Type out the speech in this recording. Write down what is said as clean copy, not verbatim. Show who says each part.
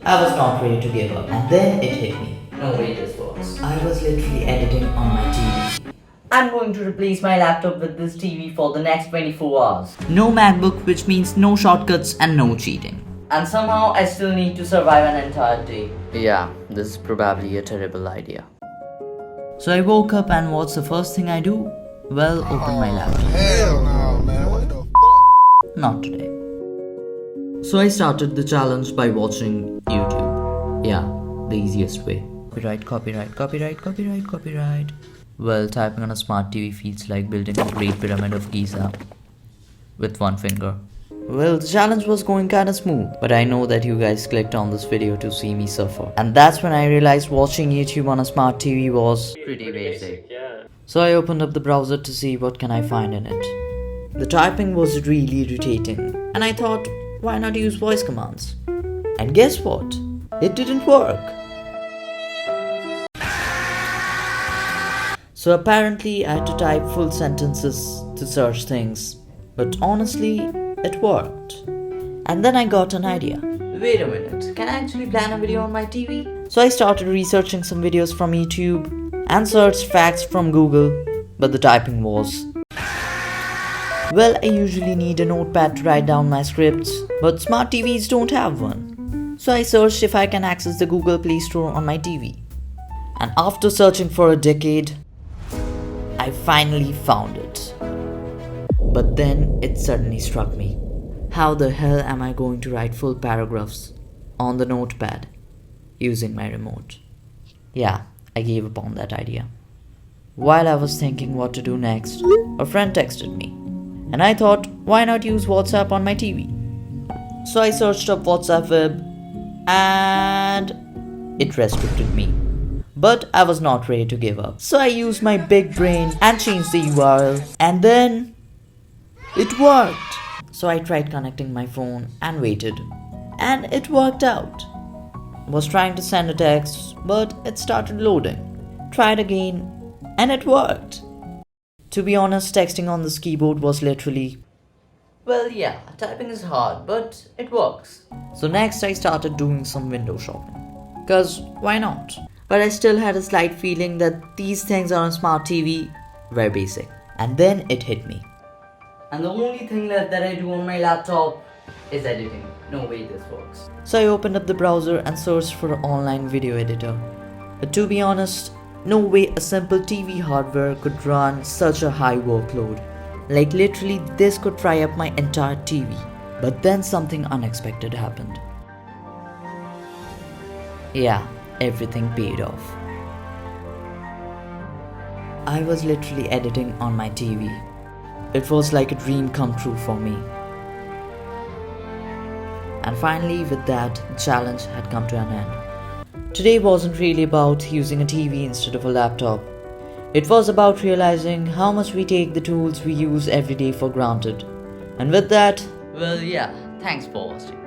Speaker 1: I was not ready to give up, and then it hit me.
Speaker 2: No way this works.
Speaker 1: I was literally editing on my TV.
Speaker 2: I'm going to replace my laptop with this TV for the next 24 hours.
Speaker 1: No MacBook, which means no shortcuts and no cheating.
Speaker 2: And somehow I still need to survive an entire day. Yeah, this is probably a terrible idea.
Speaker 1: So I woke up, and what's the first thing I do? Well, open my laptop.
Speaker 3: Hell no, man. What the fuck?
Speaker 1: Not today. So I started the challenge by watching YouTube. Yeah, the easiest way. Copyright. Well, typing on a smart TV feels like building a great pyramid of Giza with one finger. Well, the challenge was going kinda smooth, but I know that you guys clicked on this video to see me suffer. And that's when I realized watching YouTube on a smart TV was pretty basic. So I opened up the browser to see what can I find in it. The typing was really irritating, and I thought, why not use voice commands? And guess what? It didn't work. So apparently I had to type full sentences to search things, but honestly, it worked. And then I got an idea. Wait a minute, can I actually plan a video on my TV? So I started researching some videos from YouTube and searched facts from Google, but the typing was... Well, I usually need a notepad to write down my scripts, but smart TVs don't have one. So I searched if I can access the Google Play Store on my TV. And after searching for a decade, I finally found it. But then it suddenly struck me. How the hell am I going to write full paragraphs on the notepad using my remote? Yeah, I gave up on that idea. While I was thinking what to do next, a friend texted me. And I thought, why not use WhatsApp on my TV? So I searched up WhatsApp web and it restricted me. But I was not ready to give up. So I used my big brain and changed the URL, and then it worked. So I tried connecting my phone and waited, and it worked out. Was trying to send a text, but it started loading. Tried again, and it worked. To be honest, texting on this keyboard was literally... Well, yeah, typing is hard, but it works. So next I started doing some window shopping. Cause why not? But I still had a slight feeling that these things on a smart TV were basic. And then it hit me.
Speaker 2: And the only thing left that I do on my laptop is editing. No way this works.
Speaker 1: So I opened up the browser and searched for an online video editor. But to be honest, no way a simple TV hardware could run such a high workload. Like literally this could fry up my entire TV. But then something unexpected happened. Yeah, everything paid off. I was literally editing on my TV. It was like a dream come true for me. And finally, with that, the challenge had come to an end. Today wasn't really about using a TV instead of a laptop. It was about realizing how much we take the tools we use every day for granted. And with that,
Speaker 2: Well, yeah, thanks for watching.